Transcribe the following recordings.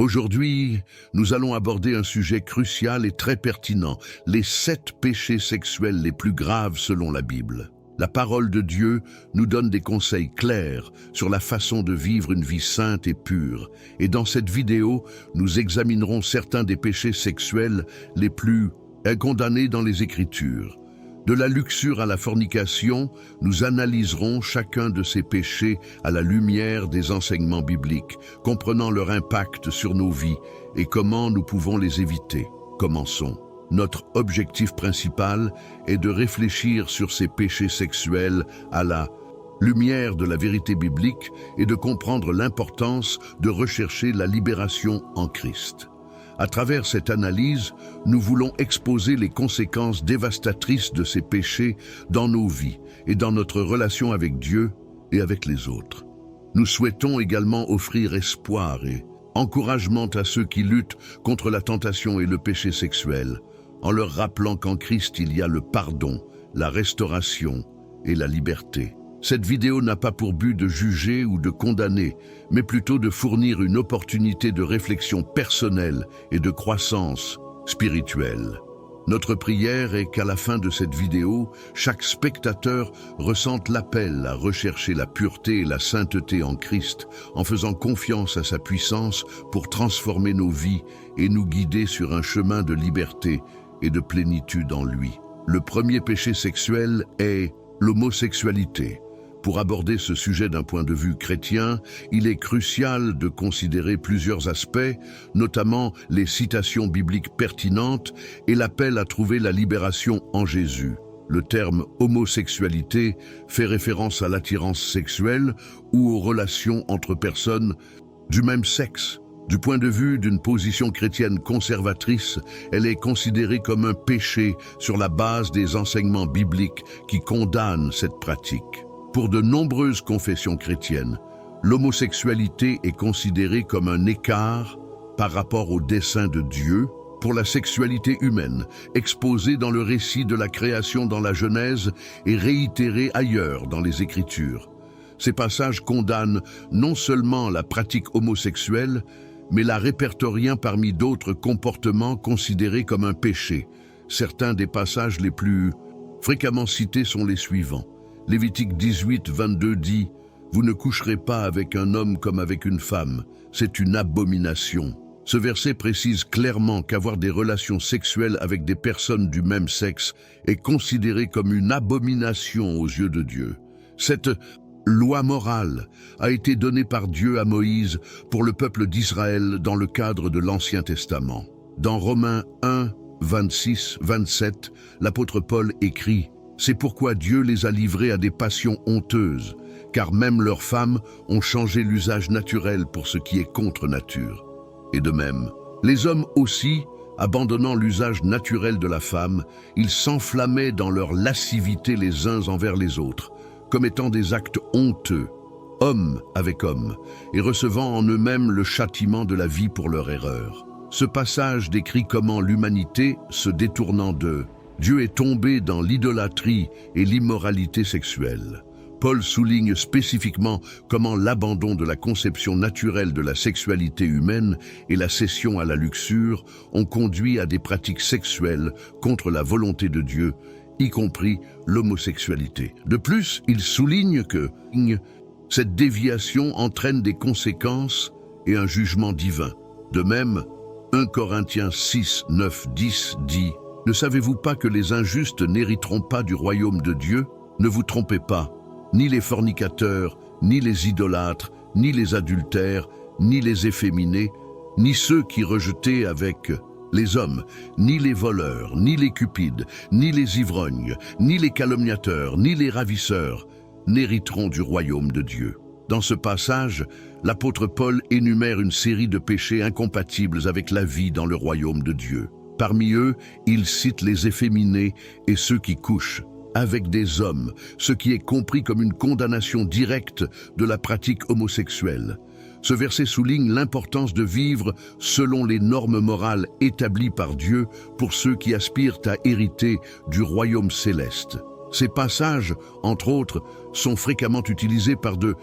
Aujourd'hui, nous allons aborder un sujet crucial et très pertinent, les 7 péchés sexuels les plus graves selon la Bible. La parole de Dieu nous donne des conseils clairs sur la façon de vivre une vie sainte et pure. Et dans cette vidéo, nous examinerons certains des péchés sexuels les plus condamnés dans les Écritures. De la luxure à la fornication, nous analyserons chacun de ces péchés à la lumière des enseignements bibliques, comprenant leur impact sur nos vies et comment nous pouvons les éviter. Commençons. Notre objectif principal est de réfléchir sur ces péchés sexuels à la lumière de la vérité biblique et de comprendre l'importance de rechercher la libération en Christ. À travers cette analyse, nous voulons exposer les conséquences dévastatrices de ces péchés dans nos vies et dans notre relation avec Dieu et avec les autres. Nous souhaitons également offrir espoir et encouragement à ceux qui luttent contre la tentation et le péché sexuel, en leur rappelant qu'en Christ il y a le pardon, la restauration et la liberté. Cette vidéo n'a pas pour but de juger ou de condamner, mais plutôt de fournir une opportunité de réflexion personnelle et de croissance spirituelle. Notre prière est qu'à la fin de cette vidéo, chaque spectateur ressente l'appel à rechercher la pureté et la sainteté en Christ, en faisant confiance à sa puissance pour transformer nos vies et nous guider sur un chemin de liberté et de plénitude en lui. Le premier péché sexuel est l'homosexualité. Pour aborder ce sujet d'un point de vue chrétien, il est crucial de considérer plusieurs aspects, notamment les citations bibliques pertinentes et l'appel à trouver la libération en Jésus. Le terme homosexualité fait référence à l'attirance sexuelle ou aux relations entre personnes du même sexe. Du point de vue d'une position chrétienne conservatrice, elle est considérée comme un péché sur la base des enseignements bibliques qui condamnent cette pratique. Pour de nombreuses confessions chrétiennes, l'homosexualité est considérée comme un écart par rapport au dessein de Dieu pour la sexualité humaine, exposée dans le récit de la création dans la Genèse et réitérée ailleurs dans les Écritures. Ces passages condamnent non seulement la pratique homosexuelle, mais la répertorient parmi d'autres comportements considérés comme un péché. Certains des passages les plus fréquemment cités sont les suivants. Lévitique 18, 22 dit « Vous ne coucherez pas avec un homme comme avec une femme, c'est une abomination ». Ce verset précise clairement qu'avoir des relations sexuelles avec des personnes du même sexe est considéré comme une abomination aux yeux de Dieu. Cette loi morale a été donnée par Dieu à Moïse pour le peuple d'Israël dans le cadre de l'Ancien Testament. Dans Romains 1, 26, 27, l'apôtre Paul écrit « C'est pourquoi Dieu les a livrés à des passions honteuses, car même leurs femmes ont changé l'usage naturel pour ce qui est contre nature. Et de même, les hommes aussi, abandonnant l'usage naturel de la femme, ils s'enflammaient dans leur lascivité les uns envers les autres, commettant des actes honteux, hommes avec hommes, et recevant en eux-mêmes le châtiment de la vie pour leur erreur. » Ce passage décrit comment l'humanité, se détournant d'eux, Dieu est tombé dans l'idolâtrie et l'immoralité sexuelle. Paul souligne spécifiquement comment l'abandon de la conception naturelle de la sexualité humaine et la cession à la luxure ont conduit à des pratiques sexuelles contre la volonté de Dieu, y compris l'homosexualité. De plus, il souligne que cette déviation entraîne des conséquences et un jugement divin. De même, 1 Corinthiens 6, 9, 10 dit « Ne savez-vous pas que les injustes n'hériteront pas du royaume de Dieu? Ne vous trompez pas, ni les fornicateurs, ni les idolâtres, ni les adultères, ni les efféminés, ni ceux qui rejetaient avec les hommes, ni les voleurs, ni les cupides, ni les ivrognes, ni les calomniateurs, ni les ravisseurs, n'hériteront du royaume de Dieu. » Dans ce passage, l'apôtre Paul énumère une série de péchés incompatibles avec la vie dans le royaume de Dieu. Parmi eux, il cite les efféminés et ceux qui couchent avec des hommes, ce qui est compris comme une condamnation directe de la pratique homosexuelle. Ce verset souligne l'importance de vivre selon les normes morales établies par Dieu pour ceux qui aspirent à hériter du royaume céleste. Ces passages, entre autres, sont fréquemment utilisés par de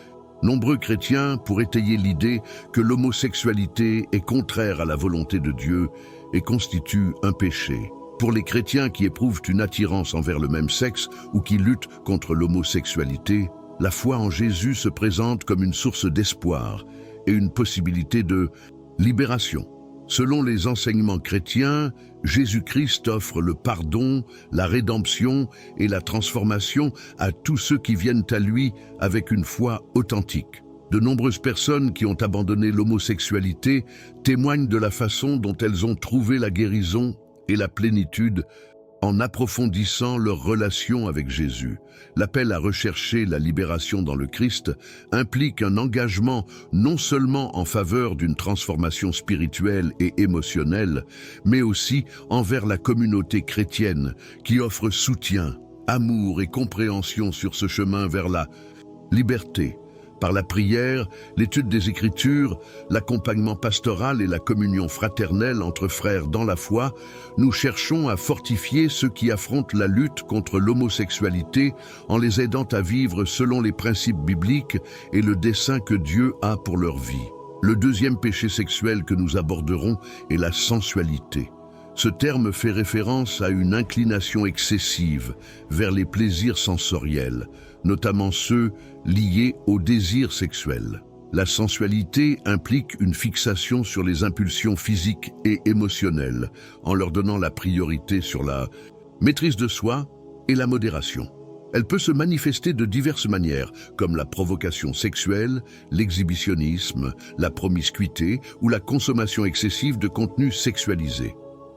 Nombreux chrétiens, pour étayer l'idée que l'homosexualité est contraire à la volonté de Dieu et constitue un péché. Pour les chrétiens qui éprouvent une attirance envers le même sexe ou qui luttent contre l'homosexualité, la foi en Jésus se présente comme une source d'espoir et une possibilité de libération. Selon les enseignements chrétiens, Jésus-Christ offre le pardon, la rédemption et la transformation à tous ceux qui viennent à lui avec une foi authentique. De nombreuses personnes qui ont abandonné l'homosexualité témoignent de la façon dont elles ont trouvé la guérison et la plénitude en approfondissant leur relation avec Jésus. L'appel à rechercher la libération dans le Christ implique un engagement non seulement en faveur d'une transformation spirituelle et émotionnelle, mais aussi envers la communauté chrétienne qui offre soutien, amour et compréhension sur ce chemin vers la liberté. Par la prière, l'étude des Écritures, l'accompagnement pastoral et la communion fraternelle entre frères dans la foi, nous cherchons à fortifier ceux qui affrontent la lutte contre l'homosexualité en les aidant à vivre selon les principes bibliques et le dessein que Dieu a pour leur vie. Le deuxième péché sexuel que nous aborderons est la sensualité. Ce terme fait référence à une inclination excessive vers les plaisirs sensoriels, notamment ceux liés au désir sexuel. La sensualité implique une fixation sur les impulsions physiques et émotionnelles, en leur donnant la priorité sur la maîtrise de soi et la modération. Elle peut se manifester de diverses manières, comme la provocation sexuelle, l'exhibitionnisme, la promiscuité ou la consommation excessive de contenus sexualisés.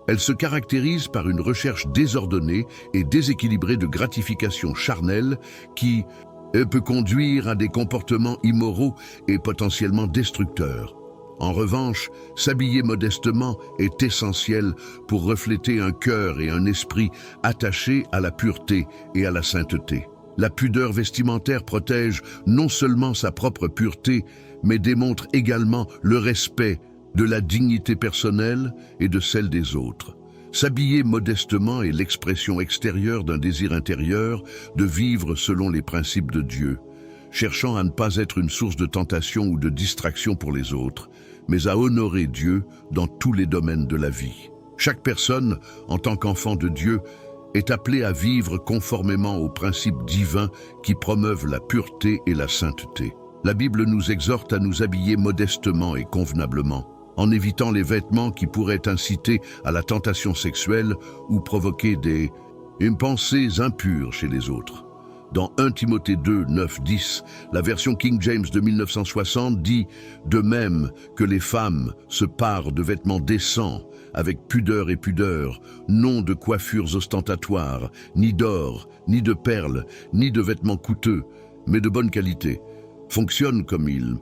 Elle se caractérise par une recherche désordonnée et déséquilibrée de gratification charnelle qui peut conduire à des comportements immoraux et potentiellement destructeurs. En revanche, s'habiller modestement est essentiel pour refléter un cœur et un esprit attachés à la pureté et à la sainteté. La pudeur vestimentaire protège non seulement sa propre pureté, mais démontre également le respect de la dignité personnelle et de celle des autres. S'habiller modestement est l'expression extérieure d'un désir intérieur de vivre selon les principes de Dieu, cherchant à ne pas être une source de tentation ou de distraction pour les autres, mais à honorer Dieu dans tous les domaines de la vie. Chaque personne, en tant qu'enfant de Dieu, est appelée à vivre conformément aux principes divins qui promeuvent la pureté et la sainteté. La Bible nous exhorte à nous habiller modestement et convenablement, en évitant les vêtements qui pourraient inciter à la tentation sexuelle ou provoquer des pensées impures chez les autres. Dans 1 Timothée 2, 9, 10, la version King James de 1960 dit « De même que les femmes se parent de vêtements décents, avec pudeur et pudeur, non de coiffures ostentatoires, ni d'or, ni de perles, ni de vêtements coûteux, mais de bonne qualité, fonctionnent comme il.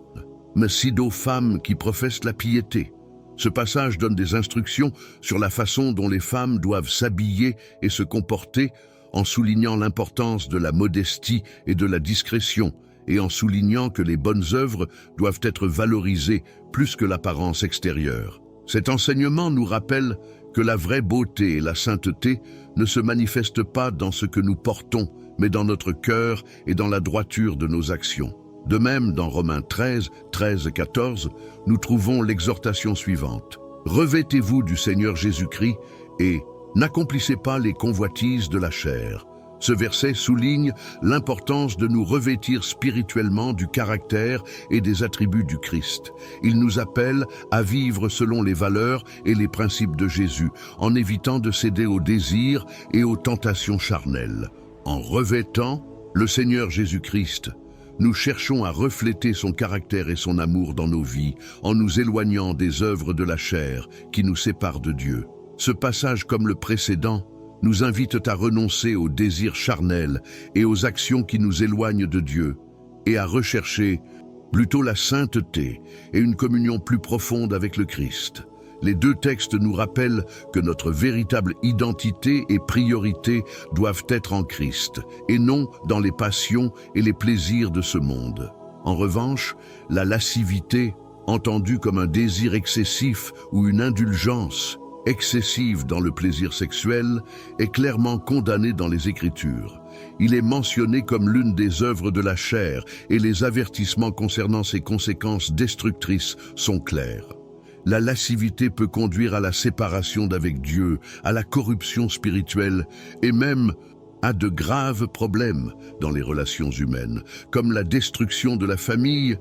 Mais si aux femmes qui professent la piété. » Ce passage donne des instructions sur la façon dont les femmes doivent s'habiller et se comporter, en soulignant l'importance de la modestie et de la discrétion, et en soulignant que les bonnes œuvres doivent être valorisées plus que l'apparence extérieure. Cet enseignement nous rappelle que la vraie beauté et la sainteté ne se manifestent pas dans ce que nous portons, mais dans notre cœur et dans la droiture de nos actions. De même, dans Romains 13, 13-14, nous trouvons l'exhortation suivante. « Revêtez-vous du Seigneur Jésus-Christ et n'accomplissez pas les convoitises de la chair. » Ce verset souligne l'importance de nous revêtir spirituellement du caractère et des attributs du Christ. Il nous appelle à vivre selon les valeurs et les principes de Jésus, en évitant de céder aux désirs et aux tentations charnelles. En revêtant le Seigneur Jésus-Christ, nous cherchons à refléter son caractère et son amour dans nos vies, en nous éloignant des œuvres de la chair qui nous séparent de Dieu. Ce passage, comme le précédent, nous invite à renoncer aux désirs charnels et aux actions qui nous éloignent de Dieu, et à rechercher plutôt la sainteté et une communion plus profonde avec le Christ. Les deux textes nous rappellent que notre véritable identité et priorité doivent être en Christ, et non dans les passions et les plaisirs de ce monde. En revanche, la lascivité, entendue comme un désir excessif ou une indulgence excessive dans le plaisir sexuel, est clairement condamnée dans les Écritures. il est mentionné comme l'une des œuvres de la chair et les avertissements concernant ses conséquences destructrices sont clairs. La lascivité peut conduire à la séparation d'avec Dieu, à la corruption spirituelle et même à de graves problèmes dans les relations humaines, comme la destruction de la famille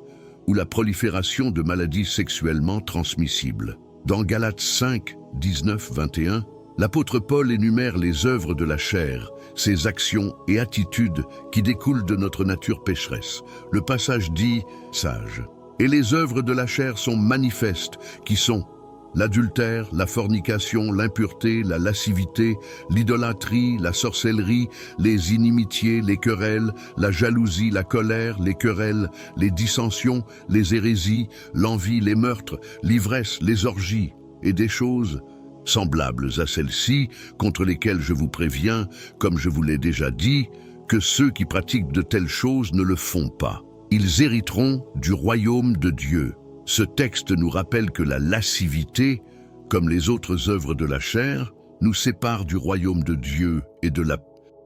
ou la prolifération de maladies sexuellement transmissibles. Dans Galates 5, 19, 21, l'apôtre Paul énumère les œuvres de la chair, ses actions et attitudes qui découlent de notre nature pécheresse. Le passage dit « sage ». Et les œuvres de la chair sont manifestes, qui sont l'adultère, la fornication, l'impureté, la lascivité, l'idolâtrie, la sorcellerie, les inimitiés, les querelles, la jalousie, la colère, les querelles, les dissensions, les hérésies, l'envie, les meurtres, l'ivresse, les orgies, et des choses semblables à celles-ci, contre lesquelles je vous préviens, comme je vous l'ai déjà dit, que ceux qui pratiquent de telles choses ne le font pas. Ils hériteront du royaume de Dieu. Ce texte nous rappelle que la lascivité, comme les autres œuvres de la chair, nous sépare du royaume de Dieu et de la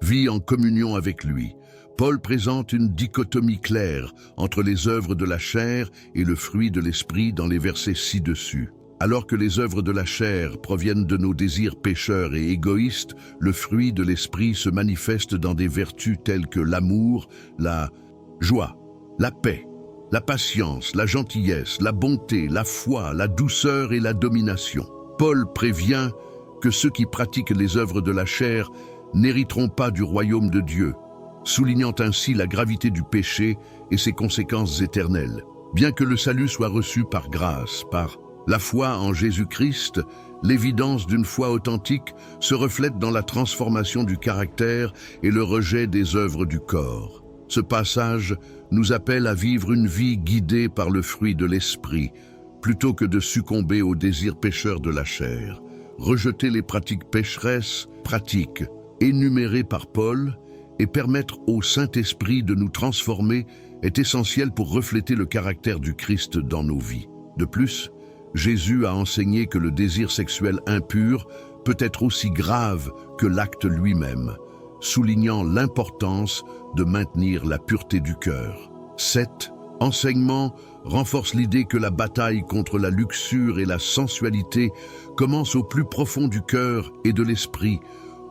vie en communion avec lui. Paul présente une dichotomie claire entre les œuvres de la chair et le fruit de l'esprit dans les versets ci-dessus. Alors que les œuvres de la chair proviennent de nos désirs pécheurs et égoïstes, le fruit de l'esprit se manifeste dans des vertus telles que l'amour, la joie, la paix, la patience, la gentillesse, la bonté, la foi, la douceur et la domination. Paul prévient que ceux qui pratiquent les œuvres de la chair n'hériteront pas du royaume de Dieu, soulignant ainsi la gravité du péché et ses conséquences éternelles. Bien que le salut soit reçu par grâce, par la foi en Jésus-Christ, l'évidence d'une foi authentique se reflète dans la transformation du caractère et le rejet des œuvres du corps. Ce passage nous appelle à vivre une vie guidée par le fruit de l'esprit, plutôt que de succomber aux désirs pécheurs de la chair. Rejeter les pratiques pécheresses, pratiques énumérées par Paul, et permettre au Saint-Esprit de nous transformer est essentiel pour refléter le caractère du Christ dans nos vies. De plus, Jésus a enseigné que le désir sexuel impur peut être aussi grave que l'acte lui-même, soulignant l'importance de maintenir la pureté du cœur. Cet enseignement renforce l'idée que la bataille contre la luxure et la sensualité commence au plus profond du cœur et de l'esprit,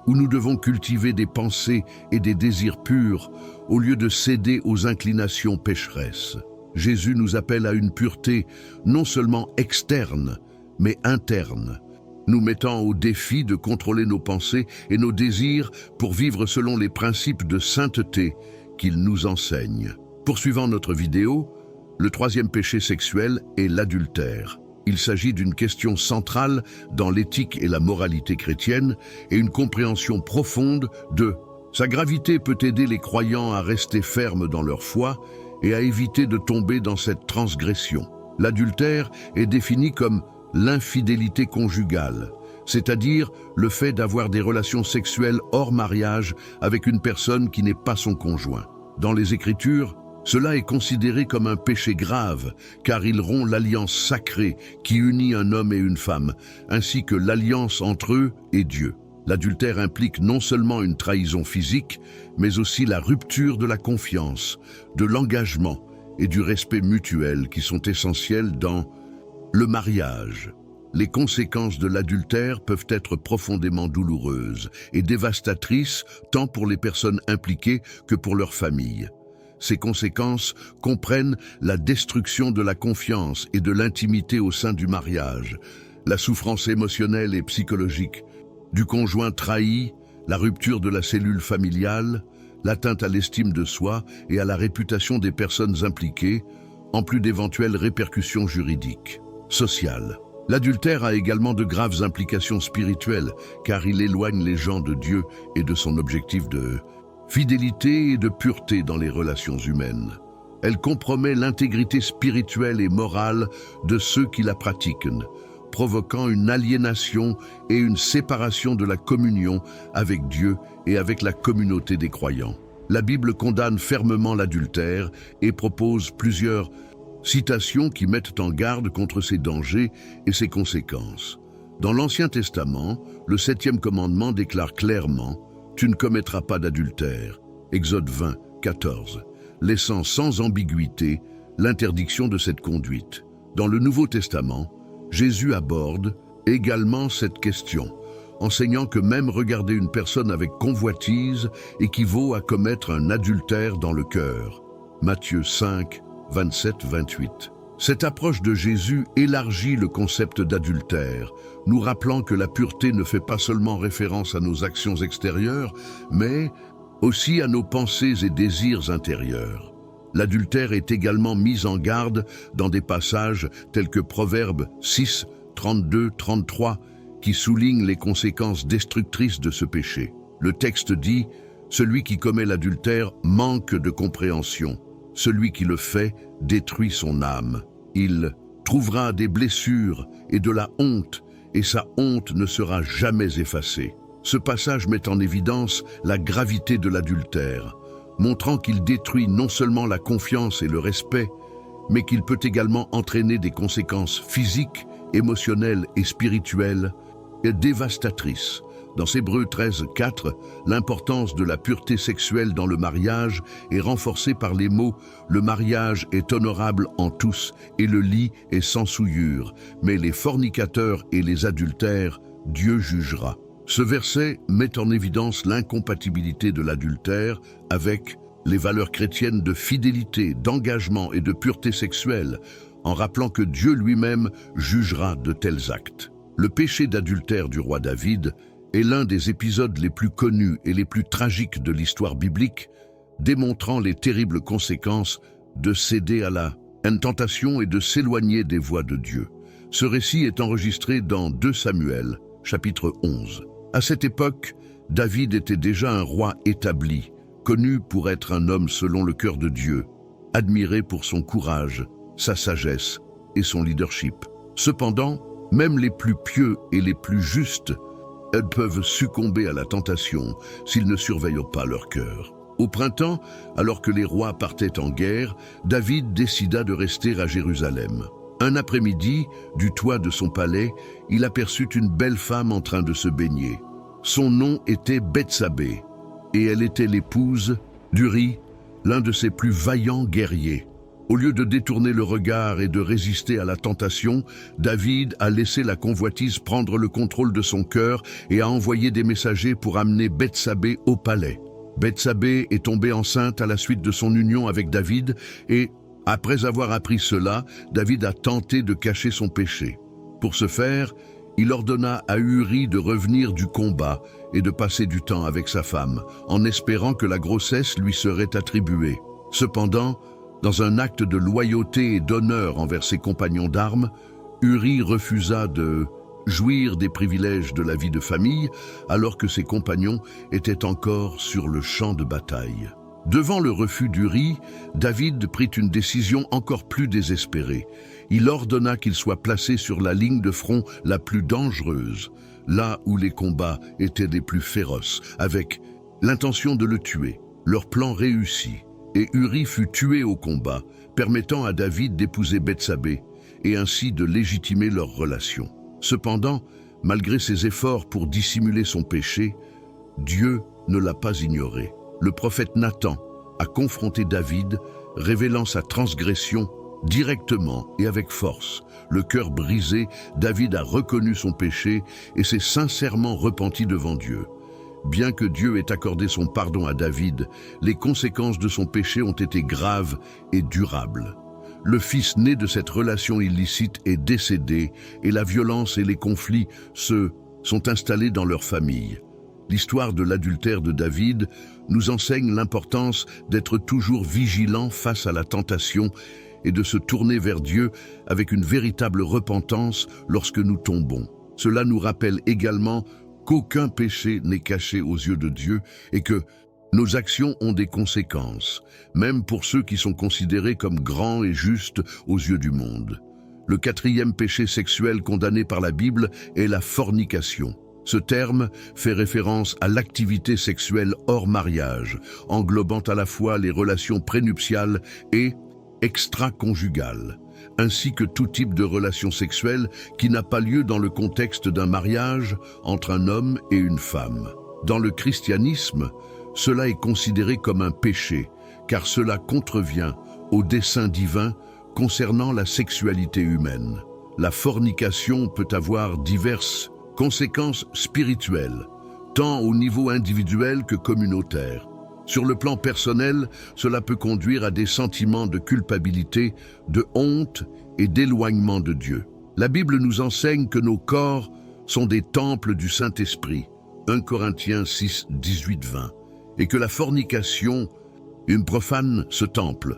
où nous devons cultiver des pensées et des désirs purs au lieu de céder aux inclinations pécheresses. Jésus nous appelle à une pureté non seulement externe, mais interne, nous mettant au défi de contrôler nos pensées et nos désirs pour vivre selon les principes de sainteté qu'il nous enseigne. Poursuivant notre vidéo, le troisième péché sexuel est l'adultère. Il s'agit d'une question centrale dans l'éthique et la moralité chrétienne et une compréhension profonde de sa gravité peut aider les croyants à rester fermes dans leur foi et à éviter de tomber dans cette transgression. L'adultère est défini comme l'infidélité conjugale, c'est-à-dire le fait d'avoir des relations sexuelles hors mariage avec une personne qui n'est pas son conjoint. Dans les Écritures, cela est considéré comme un péché grave, car il rompt l'alliance sacrée qui unit un homme et une femme, ainsi que l'alliance entre eux et Dieu. L'adultère implique non seulement une trahison physique, mais aussi la rupture de la confiance, de l'engagement et du respect mutuel qui sont essentiels dans le mariage. Les conséquences de l'adultère peuvent être profondément douloureuses et dévastatrices tant pour les personnes impliquées que pour leur famille. Ces conséquences comprennent la destruction de la confiance et de l'intimité au sein du mariage, la souffrance émotionnelle et psychologique du conjoint trahi, la rupture de la cellule familiale, l'atteinte à l'estime de soi et à la réputation des personnes impliquées, en plus d'éventuelles répercussions juridiques, sociales. L'adultère a également de graves implications spirituelles, car il éloigne les gens de Dieu et de son objectif de fidélité et de pureté dans les relations humaines. Elle compromet l'intégrité spirituelle et morale de ceux qui la pratiquent, provoquant une aliénation et une séparation de la communion avec Dieu et avec la communauté des croyants. La Bible condamne fermement l'adultère et propose plusieurs citations qui mettent en garde contre ces dangers et ses conséquences. Dans l'Ancien Testament, le 7e commandement déclare clairement « Tu ne commettras pas d'adultère » Exode 20, 14, laissant sans ambiguïté l'interdiction de cette conduite. Dans le Nouveau Testament, Jésus aborde également cette question, enseignant que même regarder une personne avec convoitise équivaut à commettre un adultère dans le cœur. Matthieu 5, 27-28. Cette approche de Jésus élargit le concept d'adultère, nous rappelant que la pureté ne fait pas seulement référence à nos actions extérieures, mais aussi à nos pensées et désirs intérieurs. L'adultère est également mis en garde dans des passages tels que Proverbes 6, 32-33, qui soulignent les conséquences destructrices de ce péché. Le texte dit « Celui qui commet l'adultère manque de compréhension. Celui qui le fait détruit son âme. Il trouvera des blessures et de la honte, et sa honte ne sera jamais effacée. » Ce passage met en évidence la gravité de l'adultère, montrant qu'il détruit non seulement la confiance et le respect, mais qu'il peut également entraîner des conséquences physiques, émotionnelles et spirituelles dévastatrices. Dans Hébreux 13, 4, l'importance de la pureté sexuelle dans le mariage est renforcée par les mots « Le mariage est honorable en tous et le lit est sans souillure, mais les fornicateurs et les adultères, Dieu jugera. » Ce verset met en évidence l'incompatibilité de l'adultère avec les valeurs chrétiennes de fidélité, d'engagement et de pureté sexuelle, en rappelant que Dieu lui-même jugera de tels actes. Le péché d'adultère du roi David est l'un des épisodes les plus connus et les plus tragiques de l'histoire biblique, démontrant les terribles conséquences de céder à la tentation et de s'éloigner des voies de Dieu. Ce récit est enregistré dans 2 Samuel, chapitre 11. À cette époque, David était déjà un roi établi, connu pour être un homme selon le cœur de Dieu, admiré pour son courage, sa sagesse et son leadership. Cependant, même les plus pieux et les plus justes peuvent succomber à la tentation s'ils ne surveillent pas leur cœur. Au printemps, alors que les rois partaient en guerre, David décida de rester à Jérusalem. Un après-midi, du toit de son palais, il aperçut une belle femme en train de se baigner. Son nom était Bethsabée, et elle était l'épouse d'Uri, l'un de ses plus vaillants guerriers. Au lieu de détourner le regard et de résister à la tentation, David a laissé la convoitise prendre le contrôle de son cœur et a envoyé des messagers pour amener Bethsabée au palais. Bethsabée est tombée enceinte à la suite de son union avec David et, après avoir appris cela, David a tenté de cacher son péché. Pour ce faire, il ordonna à Uri de revenir du combat et de passer du temps avec sa femme, en espérant que la grossesse lui serait attribuée. Cependant, dans un acte de loyauté et d'honneur envers ses compagnons d'armes, Uri refusa de jouir des privilèges de la vie de famille alors que ses compagnons étaient encore sur le champ de bataille. Devant le refus d'Uri, David prit une décision encore plus désespérée. Il ordonna qu'il soit placé sur la ligne de front la plus dangereuse, là où les combats étaient les plus féroces, avec l'intention de le tuer. Leur plan réussit, et Uri fut tué au combat, permettant à David d'épouser Bethsabée et ainsi de légitimer leur relation. Cependant, malgré ses efforts pour dissimuler son péché, Dieu ne l'a pas ignoré. Le prophète Nathan a confronté David, révélant sa transgression directement et avec force. Le cœur brisé, David a reconnu son péché et s'est sincèrement repenti devant Dieu. Bien que Dieu ait accordé son pardon à David, les conséquences de son péché ont été graves et durables. Le fils né de cette relation illicite est décédé et la violence et les conflits sont installés dans leur famille. L'histoire de l'adultère de David nous enseigne l'importance d'être toujours vigilant face à la tentation et de se tourner vers Dieu avec une véritable repentance lorsque nous tombons. Cela nous rappelle également qu'aucun péché n'est caché aux yeux de Dieu et que nos actions ont des conséquences, même pour ceux qui sont considérés comme grands et justes aux yeux du monde. Le 4e péché sexuel condamné par la Bible est la fornication. Ce terme fait référence à l'activité sexuelle hors mariage, englobant à la fois les relations prénuptiales et extra-conjugales, ainsi que tout type de relation sexuelle qui n'a pas lieu dans le contexte d'un mariage entre un homme et une femme. Dans le christianisme, cela est considéré comme un péché, car cela contrevient au dessein divin concernant la sexualité humaine. La fornication peut avoir diverses conséquences spirituelles, tant au niveau individuel que communautaire. Sur le plan personnel, cela peut conduire à des sentiments de culpabilité, de honte et d'éloignement de Dieu. La Bible nous enseigne que nos corps sont des temples du Saint-Esprit, 1 Corinthiens 6, 18-20, et que la fornication profane ce temple,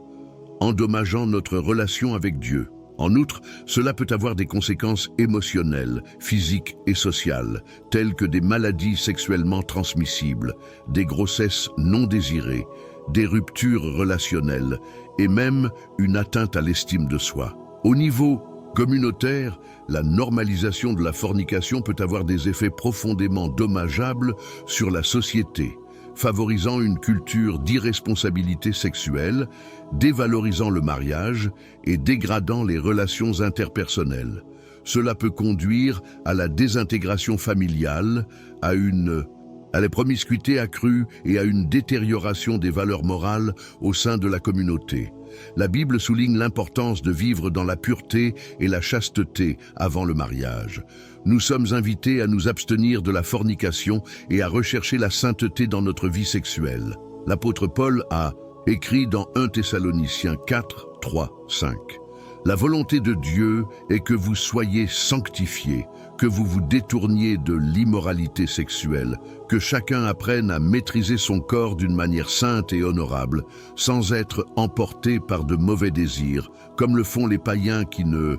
endommageant notre relation avec Dieu. En outre, cela peut avoir des conséquences émotionnelles, physiques et sociales, telles que des maladies sexuellement transmissibles, des grossesses non désirées, des ruptures relationnelles et même une atteinte à l'estime de soi. Au niveau communautaire, la normalisation de la fornication peut avoir des effets profondément dommageables sur la société, favorisant une culture d'irresponsabilité sexuelle, dévalorisant le mariage et dégradant les relations interpersonnelles. Cela peut conduire à la désintégration familiale, à la promiscuité accrue et à une détérioration des valeurs morales au sein de la communauté. La Bible souligne l'importance de vivre dans la pureté et la chasteté avant le mariage. Nous sommes invités à nous abstenir de la fornication et à rechercher la sainteté dans notre vie sexuelle. L'apôtre Paul a écrit dans 1 Thessaloniciens 4, 3, 5. La volonté de Dieu est que vous soyez sanctifiés, que vous vous détourniez de l'immoralité sexuelle, que chacun apprenne à maîtriser son corps d'une manière sainte et honorable, sans être emporté par de mauvais désirs, comme le font les païens qui ne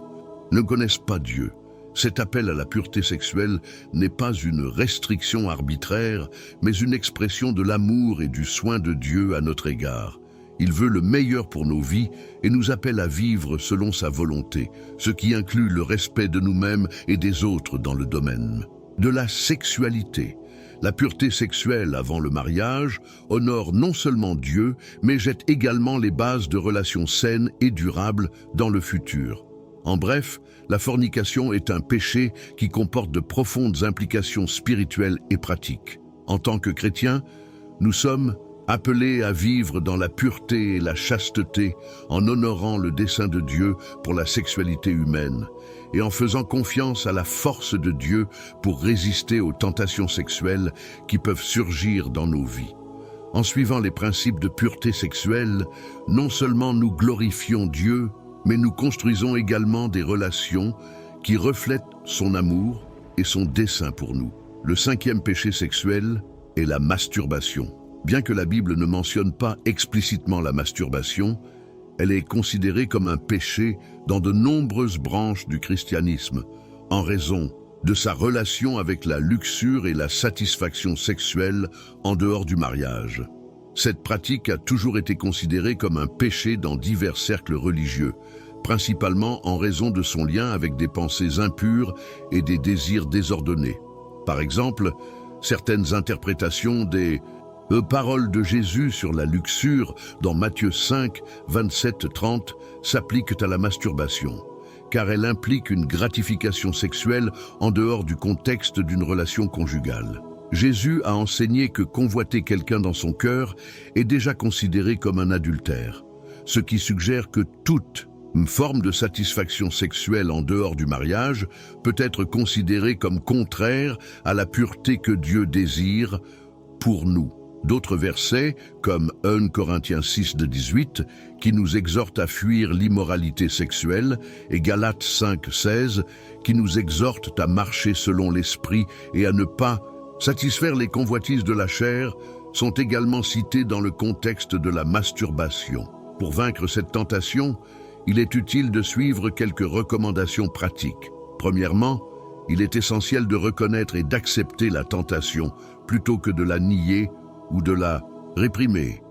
connaissent pas Dieu. Cet appel à la pureté sexuelle n'est pas une restriction arbitraire, mais une expression de l'amour et du soin de Dieu à notre égard. Il veut le meilleur pour nos vies et nous appelle à vivre selon sa volonté, ce qui inclut le respect de nous-mêmes et des autres dans le domaine de la sexualité. La pureté sexuelle avant le mariage honore non seulement Dieu, mais jette également les bases de relations saines et durables dans le futur. En bref, la fornication est un péché qui comporte de profondes implications spirituelles et pratiques. En tant que chrétiens, nous sommes appelés à vivre dans la pureté et la chasteté en honorant le dessein de Dieu pour la sexualité humaine et en faisant confiance à la force de Dieu pour résister aux tentations sexuelles qui peuvent surgir dans nos vies. En suivant les principes de pureté sexuelle, non seulement nous glorifions Dieu, mais nous construisons également des relations qui reflètent son amour et son dessein pour nous. Le 5e péché sexuel est la masturbation. Bien que la Bible ne mentionne pas explicitement la masturbation, elle est considérée comme un péché dans de nombreuses branches du christianisme, en raison de sa relation avec la luxure et la satisfaction sexuelle en dehors du mariage. Cette pratique a toujours été considérée comme un péché dans divers cercles religieux, principalement en raison de son lien avec des pensées impures et des désirs désordonnés. Par exemple, certaines interprétations des paroles de Jésus sur la luxure dans Matthieu 5, 27-30 s'appliquent à la masturbation, car elle implique une gratification sexuelle en dehors du contexte d'une relation conjugale. Jésus a enseigné que convoiter quelqu'un dans son cœur est déjà considéré comme un adultère, ce qui suggère que toute forme de satisfaction sexuelle en dehors du mariage peut être considérée comme contraire à la pureté que Dieu désire pour nous. D'autres versets, comme 1 Corinthiens 6, 18, qui nous exhortent à fuir l'immoralité sexuelle, et Galates 5, 16, qui nous exhortent à marcher selon l'esprit et à ne pas satisfaire les convoitises de la chair, sont également cités dans le contexte de la masturbation. Pour vaincre cette tentation, il est utile de suivre quelques recommandations pratiques. Premièrement, il est essentiel de reconnaître et d'accepter la tentation plutôt que de la nier ou de la réprimer.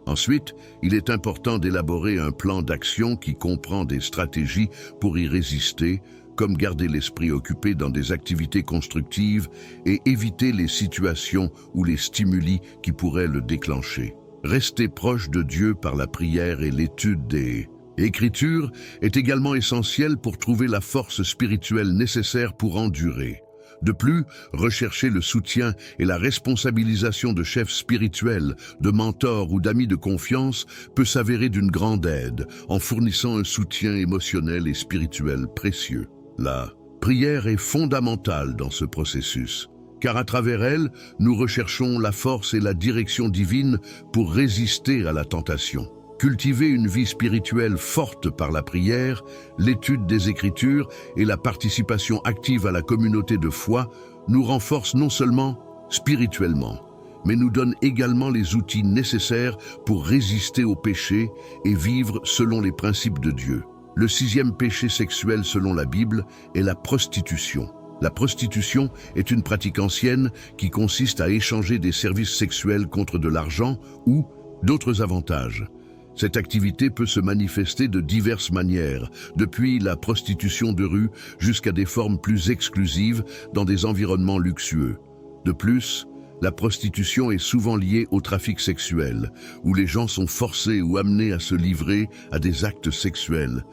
Ensuite, il est important d'élaborer un plan d'action qui comprend des stratégies pour y résister, comme garder l'esprit occupé dans des activités constructives et éviter les situations ou les stimuli qui pourraient le déclencher. Rester proche de Dieu par la prière et l'étude des Écritures est également essentiel pour trouver la force spirituelle nécessaire pour endurer. De plus, rechercher le soutien et la responsabilisation de chefs spirituels, de mentors ou d'amis de confiance peut s'avérer d'une grande aide en fournissant un soutien émotionnel et spirituel précieux. La prière est fondamentale dans ce processus, car à travers elle, nous recherchons la force et la direction divine pour résister à la tentation. Cultiver une vie spirituelle forte par la prière, l'étude des Écritures et la participation active à la communauté de foi nous renforce non seulement spirituellement, mais nous donne également les outils nécessaires pour résister au péché et vivre selon les principes de Dieu. Le 6e péché sexuel selon la Bible est la prostitution. La prostitution est une pratique ancienne qui consiste à échanger des services sexuels contre de l'argent ou d'autres avantages. Cette activité peut se manifester de diverses manières, depuis la prostitution de rue jusqu'à des formes plus exclusives dans des environnements luxueux. De plus, la prostitution est souvent liée au trafic sexuel, où les gens sont forcés ou amenés à se livrer à des actes sexuels,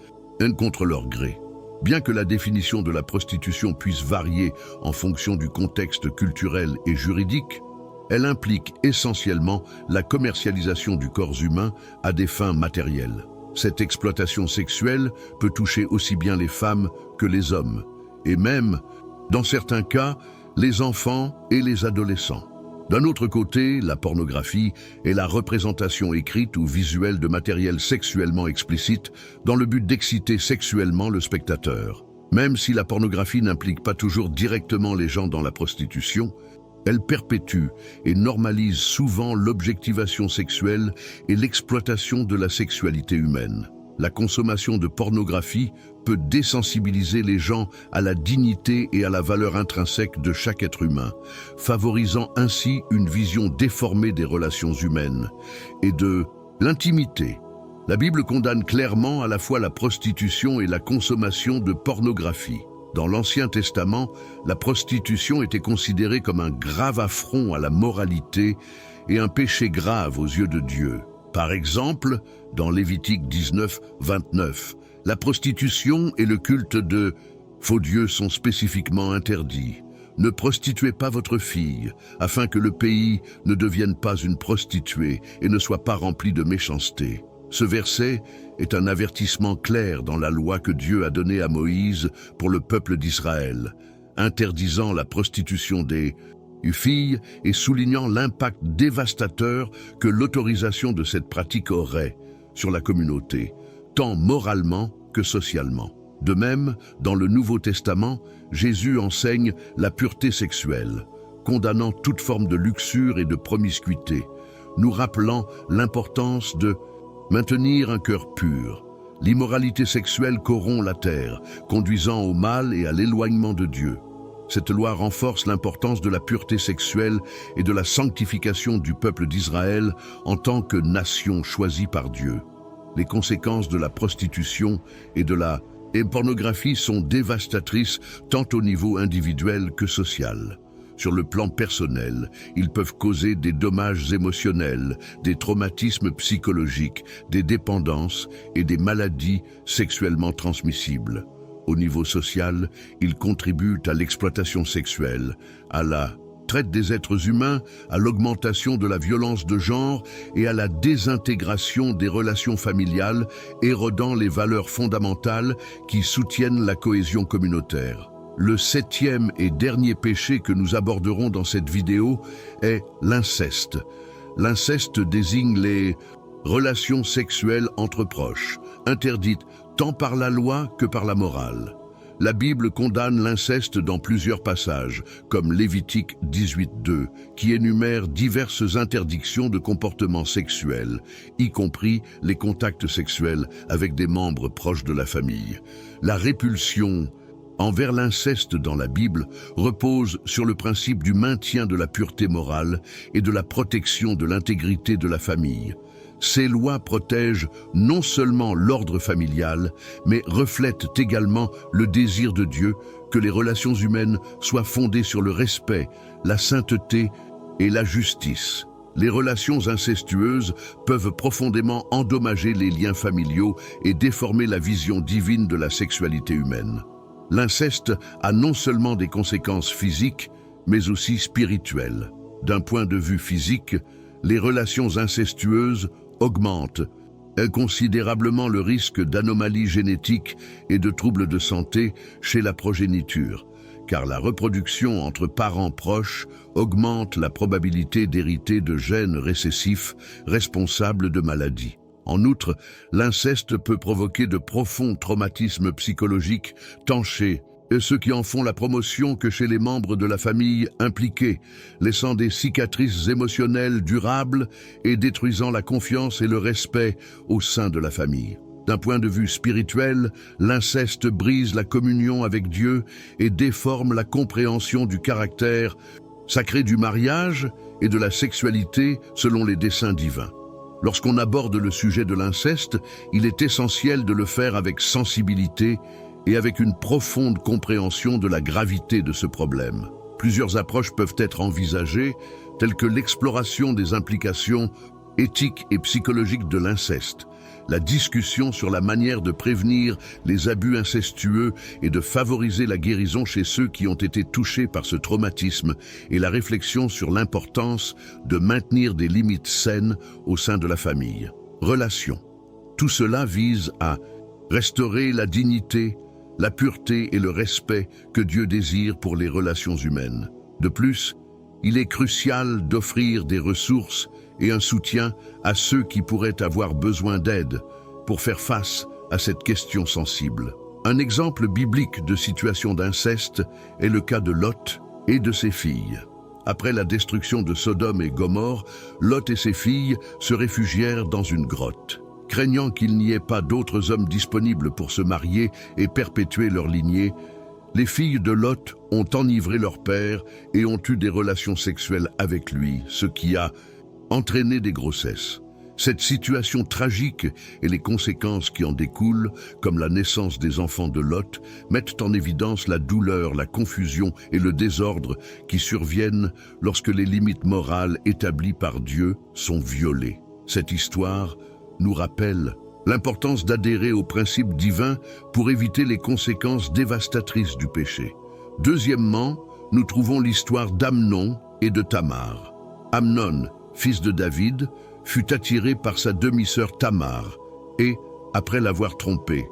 contre leur gré. Bien que la définition de la prostitution puisse varier en fonction du contexte culturel et juridique, elle implique essentiellement la commercialisation du corps humain à des fins matérielles. Cette exploitation sexuelle peut toucher aussi bien les femmes que les hommes, et même, dans certains cas, les enfants et les adolescents. D'un autre côté, la pornographie est la représentation écrite ou visuelle de matériel sexuellement explicite dans le but d'exciter sexuellement le spectateur. Même si la pornographie n'implique pas toujours directement les gens dans la prostitution, elle perpétue et normalise souvent l'objectivation sexuelle et l'exploitation de la sexualité humaine. La consommation de pornographie peut désensibiliser les gens à la dignité et à la valeur intrinsèque de chaque être humain, favorisant ainsi une vision déformée des relations humaines et de l'intimité. La Bible condamne clairement à la fois la prostitution et la consommation de pornographie. Dans l'Ancien Testament, la prostitution était considérée comme un grave affront à la moralité et un péché grave aux yeux de Dieu. Par exemple, dans Lévitique 19, 29, la prostitution et le culte de faux dieux sont spécifiquement interdits. Ne prostituez pas votre fille, afin que le pays ne devienne pas une prostituée et ne soit pas rempli de méchanceté. Ce verset est un avertissement clair dans la loi que Dieu a donnée à Moïse pour le peuple d'Israël, interdisant la prostitution des filles et soulignant l'impact dévastateur que l'autorisation de cette pratique aurait sur la communauté, tant moralement que socialement. De même, dans le Nouveau Testament, Jésus enseigne la pureté sexuelle, condamnant toute forme de luxure et de promiscuité, nous rappelant l'importance de maintenir un cœur pur. L'immoralité sexuelle corrompt la terre, conduisant au mal et à l'éloignement de Dieu. Cette loi renforce l'importance de la pureté sexuelle et de la sanctification du peuple d'Israël en tant que nation choisie par Dieu. Les conséquences de la prostitution et de la pornographie sont dévastatrices tant au niveau individuel que social. Sur le plan personnel, ils peuvent causer des dommages émotionnels, des traumatismes psychologiques, des dépendances et des maladies sexuellement transmissibles. Au niveau social, ils contribuent à l'exploitation sexuelle, à la traite des êtres humains, à l'augmentation de la violence de genre et à la désintégration des relations familiales, érodant les valeurs fondamentales qui soutiennent la cohésion communautaire. Le 7e et dernier péché que nous aborderons dans cette vidéo est l'inceste. L'inceste désigne les relations sexuelles entre proches, interdites tant par la loi que par la morale. La Bible condamne l'inceste dans plusieurs passages, comme Lévitique 18:2, qui énumère diverses interdictions de comportements sexuels, y compris les contacts sexuels avec des membres proches de la famille. La répulsion envers l'inceste dans la Bible repose sur le principe du maintien de la pureté morale et de la protection de l'intégrité de la famille. Ces lois protègent non seulement l'ordre familial, mais reflètent également le désir de Dieu que les relations humaines soient fondées sur le respect, la sainteté et la justice. Les relations incestueuses peuvent profondément endommager les liens familiaux et déformer la vision divine de la sexualité humaine. L'inceste a non seulement des conséquences physiques, mais aussi spirituelles. D'un point de vue physique, les relations incestueuses augmentent considérablement le risque d'anomalies génétiques et de troubles de santé chez la progéniture, car la reproduction entre parents proches augmente la probabilité d'hériter de gènes récessifs responsables de maladies. En outre, l'inceste peut provoquer de profonds traumatismes psychologiques, tant chez ceux qui en font la promotion que chez les membres de la famille impliqués, laissant des cicatrices émotionnelles durables et détruisant la confiance et le respect au sein de la famille. D'un point de vue spirituel, l'inceste brise la communion avec Dieu et déforme la compréhension du caractère sacré du mariage et de la sexualité selon les desseins divins. Lorsqu'on aborde le sujet de l'inceste, il est essentiel de le faire avec sensibilité et avec une profonde compréhension de la gravité de ce problème. Plusieurs approches peuvent être envisagées, telles que l'exploration des implications éthiques et psychologiques de l'inceste, la discussion sur la manière de prévenir les abus incestueux et de favoriser la guérison chez ceux qui ont été touchés par ce traumatisme, et la réflexion sur l'importance de maintenir des limites saines au sein de la famille. Relations. Tout cela vise à restaurer la dignité, la pureté et le respect que Dieu désire pour les relations humaines. De plus, il est crucial d'offrir des ressources et un soutien à ceux qui pourraient avoir besoin d'aide pour faire face à cette question sensible. Un exemple biblique de situation d'inceste est le cas de Lot et de ses filles. Après la destruction de Sodome et Gomorrhe, Lot et ses filles se réfugièrent dans une grotte. Craignant qu'il n'y ait pas d'autres hommes disponibles pour se marier et perpétuer leur lignée, les filles de Lot ont enivré leur père et ont eu des relations sexuelles avec lui, ce qui a entraîné des grossesses. Cette situation tragique et les conséquences qui en découlent, comme la naissance des enfants de Lot, mettent en évidence la douleur, la confusion et le désordre qui surviennent lorsque les limites morales établies par Dieu sont violées. Cette histoire nous rappelle l'importance d'adhérer aux principes divins pour éviter les conséquences dévastatrices du péché. Deuxièmement, nous trouvons l'histoire d'Amnon et de Tamar. Amnon, fils de David, fut attiré par sa demi-sœur Tamar et, après l'avoir trompée,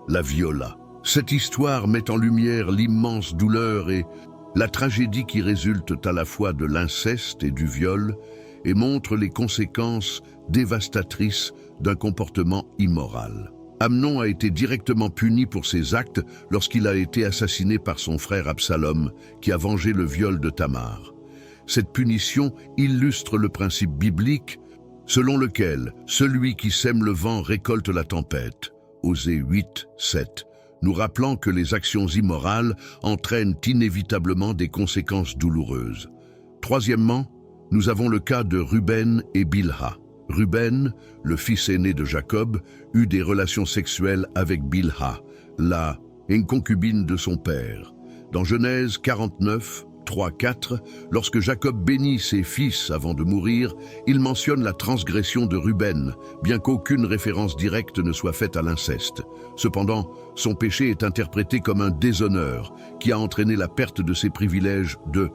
la viola. Cette histoire met en lumière l'immense douleur et la tragédie qui résultent à la fois de l'inceste et du viol et montre les conséquences dévastatrices d'un comportement immoral. Amnon a été directement puni pour ses actes lorsqu'il a été assassiné par son frère Absalom, qui a vengé le viol de Tamar. Cette punition illustre le principe biblique selon lequel celui qui sème le vent récolte la tempête. Osée 8, 7, nous rappelant que les actions immorales entraînent inévitablement des conséquences douloureuses. Troisièmement, nous avons le cas de Ruben et Bilha. Ruben, le fils aîné de Jacob, eut des relations sexuelles avec Bilha, la concubine de son père. Dans Genèse 49, 3-4, lorsque Jacob bénit ses fils avant de mourir, il mentionne la transgression de Ruben, bien qu'aucune référence directe ne soit faite à l'inceste. Cependant, son péché est interprété comme un déshonneur qui a entraîné la perte de ses privilèges de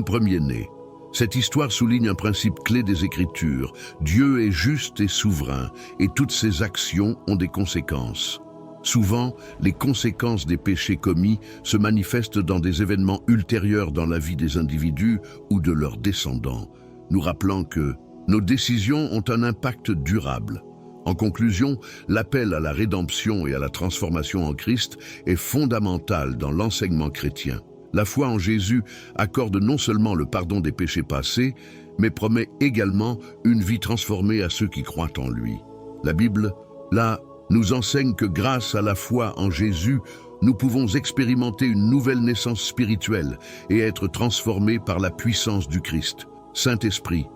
premier-né. Cette histoire souligne un principe clé des Écritures. Dieu est juste et souverain, et toutes ses actions ont des conséquences. Souvent, les conséquences des péchés commis se manifestent dans des événements ultérieurs dans la vie des individus ou de leurs descendants, nous rappelant que nos décisions ont un impact durable. En conclusion, l'appel à la rédemption et à la transformation en Christ est fondamental dans l'enseignement chrétien. La foi en Jésus accorde non seulement le pardon des péchés passés, mais promet également une vie transformée à ceux qui croient en lui. La Bible, là, nous enseigne que grâce à la foi en Jésus, nous pouvons expérimenter une nouvelle naissance spirituelle et être transformés par la puissance du Christ. Saint-Esprit,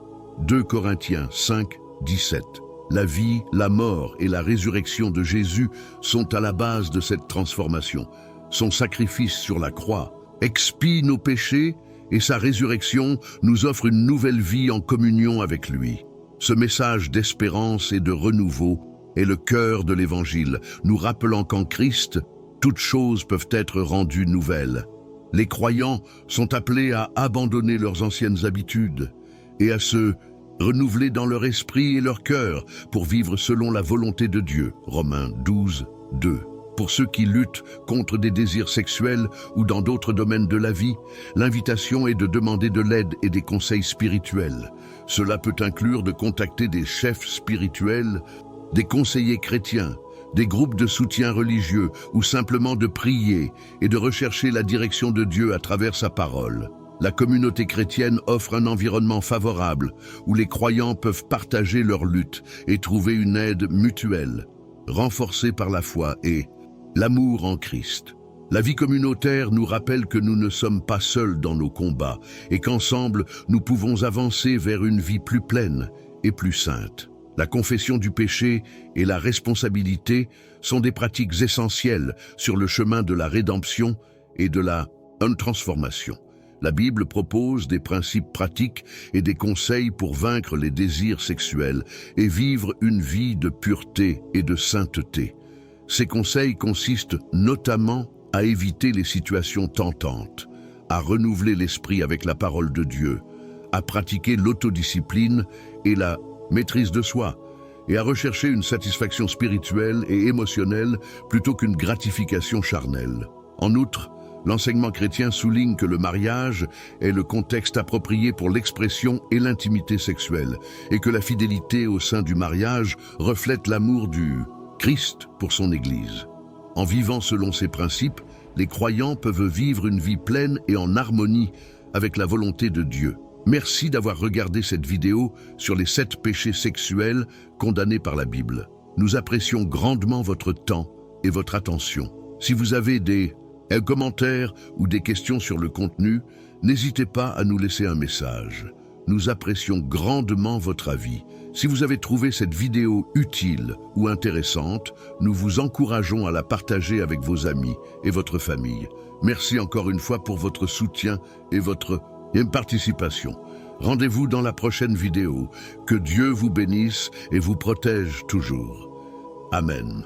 2 Corinthiens 5, 17. La vie, la mort et la résurrection de Jésus sont à la base de cette transformation. Son sacrifice sur la croix expie nos péchés et sa résurrection nous offre une nouvelle vie en communion avec lui. Ce message d'espérance et de renouveau est le cœur de l'Évangile, nous rappelant qu'en Christ, toutes choses peuvent être rendues nouvelles. Les croyants sont appelés à abandonner leurs anciennes habitudes et à se renouveler dans leur esprit et leur cœur pour vivre selon la volonté de Dieu. Romains 12, 2. Pour ceux qui luttent contre des désirs sexuels ou dans d'autres domaines de la vie, l'invitation est de demander de l'aide et des conseils spirituels. Cela peut inclure de contacter des chefs spirituels, des conseillers chrétiens, des groupes de soutien religieux ou simplement de prier et de rechercher la direction de Dieu à travers sa parole. La communauté chrétienne offre un environnement favorable où les croyants peuvent partager leur lutte et trouver une aide mutuelle, renforcée par la foi et l'amour en Christ. La vie communautaire nous rappelle que nous ne sommes pas seuls dans nos combats et qu'ensemble, nous pouvons avancer vers une vie plus pleine et plus sainte. La confession du péché et la responsabilité sont des pratiques essentielles sur le chemin de la rédemption et de la transformation. La Bible propose des principes pratiques et des conseils pour vaincre les désirs sexuels et vivre une vie de pureté et de sainteté. Ces conseils consistent notamment à éviter les situations tentantes, à renouveler l'esprit avec la parole de Dieu, à pratiquer l'autodiscipline et la maîtrise de soi, et à rechercher une satisfaction spirituelle et émotionnelle plutôt qu'une gratification charnelle. En outre, l'enseignement chrétien souligne que le mariage est le contexte approprié pour l'expression et l'intimité sexuelle, et que la fidélité au sein du mariage reflète l'amour du Christ pour son Église. En vivant selon ces principes, les croyants peuvent vivre une vie pleine et en harmonie avec la volonté de Dieu. Merci d'avoir regardé cette vidéo sur les 7 péchés sexuels condamnés par la Bible. Nous apprécions grandement votre temps et votre attention. Si vous avez des commentaires ou des questions sur le contenu, n'hésitez pas à nous laisser un message. Nous apprécions grandement votre avis. Si vous avez trouvé cette vidéo utile ou intéressante, nous vous encourageons à la partager avec vos amis et votre famille. Merci encore une fois pour votre soutien et votre participation. Rendez-vous dans la prochaine vidéo. Que Dieu vous bénisse et vous protège toujours. Amen.